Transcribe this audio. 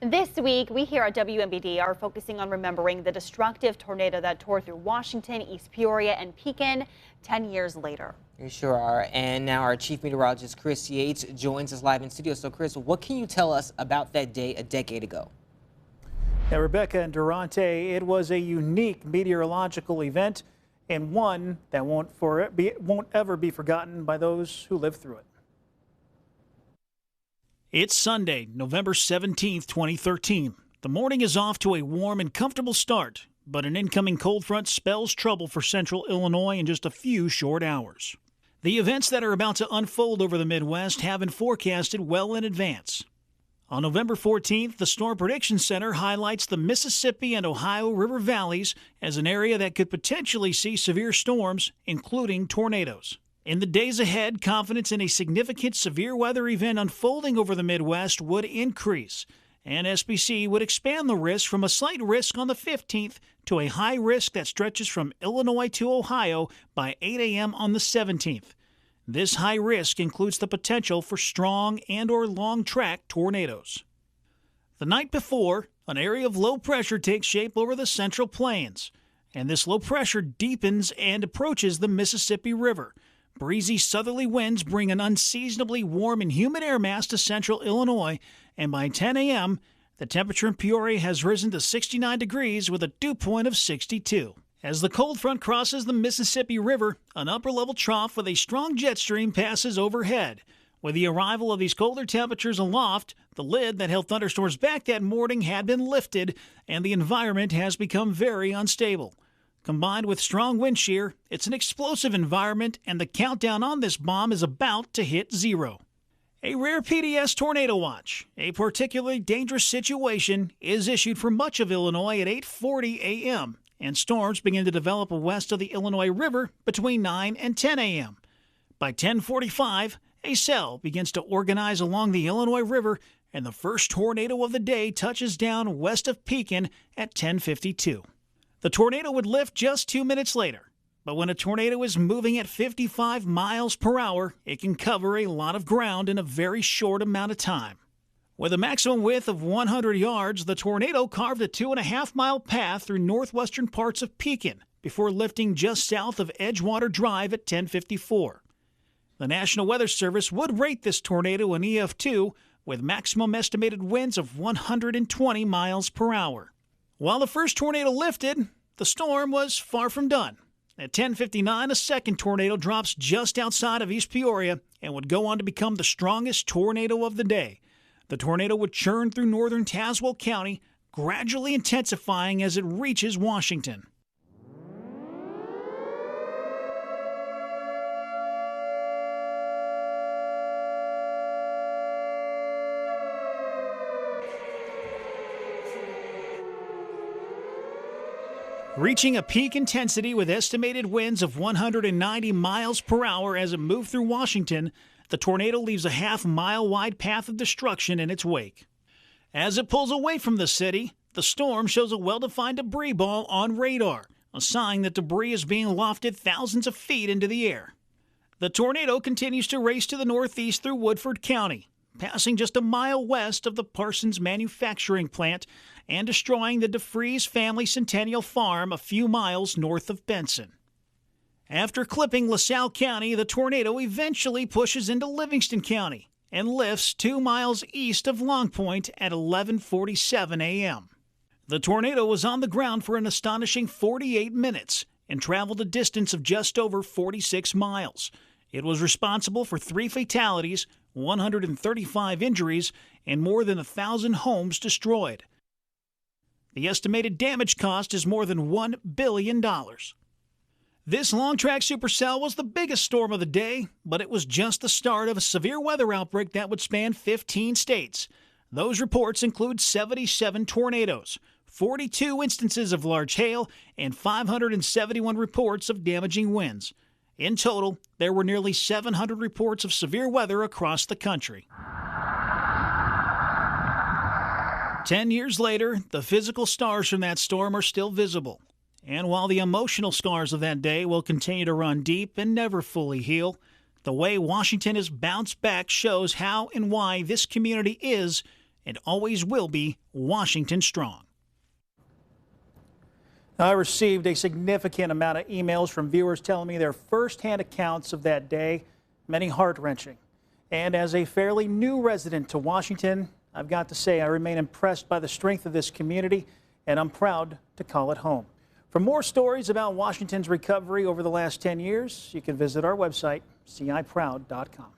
This week, we here at WMBD are focusing on remembering the destructive tornado that tore through Washington, East Peoria, and Pekin 10 years later. You sure are. And now our chief meteorologist, Chris Yates, joins us live in studio. So, Chris, what can you tell us about that day a decade ago? Now, Rebecca and Durante, it was a unique meteorological event and one that won't ever be forgotten by those who lived through it. It's Sunday, November 17th, 2013. The morning is off to a warm and comfortable start, but an incoming cold front spells trouble for central Illinois in just a few short hours. The events that are about to unfold over the Midwest have been forecasted well in advance. On November 14th, the Storm Prediction Center highlights the Mississippi and Ohio River valleys as an area that could potentially see severe storms, including tornadoes. In the days ahead, confidence in a significant severe weather event unfolding over the Midwest would increase, and SPC would expand the risk from a slight risk on the 15th to a high risk that stretches from Illinois to Ohio by 8 a.m. on the 17th. This high risk includes the potential for strong and/or long-track tornadoes. The night before, an area of low pressure takes shape over the Central Plains, and this low pressure deepens and approaches the Mississippi River. Breezy southerly winds bring an unseasonably warm and humid air mass to central Illinois, and by 10 a.m., the temperature in Peoria has risen to 69 degrees with a dew point of 62. As the cold front crosses the Mississippi River, an upper-level trough with a strong jet stream passes overhead. With the arrival of these colder temperatures aloft, the lid that held thunderstorms back that morning had been lifted, and the environment has become very unstable. Combined with strong wind shear, it's an explosive environment, and the countdown on this bomb is about to hit zero. A rare PDS tornado watch, a particularly dangerous situation, is issued for much of Illinois at 8:40 a.m., and storms begin to develop west of the Illinois River between 9 and 10 a.m. By 10:45, a cell begins to organize along the Illinois River, and the first tornado of the day touches down west of Pekin at 10:52. The tornado would lift just 2 minutes later, but when a tornado is moving at 55 miles per hour, it can cover a lot of ground in a very short amount of time. With a maximum width of 100 yards, the tornado carved a 2.5-mile path through northwestern parts of Pekin before lifting just south of Edgewater Drive at 10:54. The National Weather Service would rate this tornado an EF2 with maximum estimated winds of 120 miles per hour. While the first tornado lifted, the storm was far from done. At 10:59, a second tornado drops just outside of East Peoria and would go on to become the strongest tornado of the day. The tornado would churn through northern Tazewell County, gradually intensifying as it reaches Washington. Reaching a peak intensity with estimated winds of 190 miles per hour as it moved through Washington, the tornado leaves a half-mile wide path of destruction in its wake. As it pulls away from the city, the storm shows a well-defined debris ball on radar, a sign that debris is being lofted thousands of feet into the air. The tornado continues to race to the northeast through Woodford County, passing just a mile west of the Parsons manufacturing plant and destroying the DeFries family Centennial Farm a few miles north of Benson. After clipping LaSalle County, the tornado eventually pushes into Livingston County and lifts 2 miles east of Long Point at 11:47 a.m. The tornado was on the ground for an astonishing 48 minutes and traveled a distance of just over 46 miles. It was responsible for 3 fatalities, 135 injuries, and more than 1,000 homes destroyed. The estimated damage cost is more than $1 billion. This long-track supercell was the biggest storm of the day, but it was just the start of a severe weather outbreak that would span 15 states. Those reports include 77 tornadoes, 42 instances of large hail, and 571 reports of damaging winds. In total, there were nearly 700 reports of severe weather across the country. 10 years later, the physical scars from that storm are still visible. And while the emotional scars of that day will continue to run deep and never fully heal, the way Washington has bounced back shows how and why this community is and always will be Washington strong. I received a significant amount of emails from viewers telling me their firsthand accounts of that day, many heart-wrenching. And as a fairly new resident to Washington, I've got to say I remain impressed by the strength of this community, and I'm proud to call it home. For more stories about Washington's recovery over the last 10 years, you can visit our website, ciproud.com.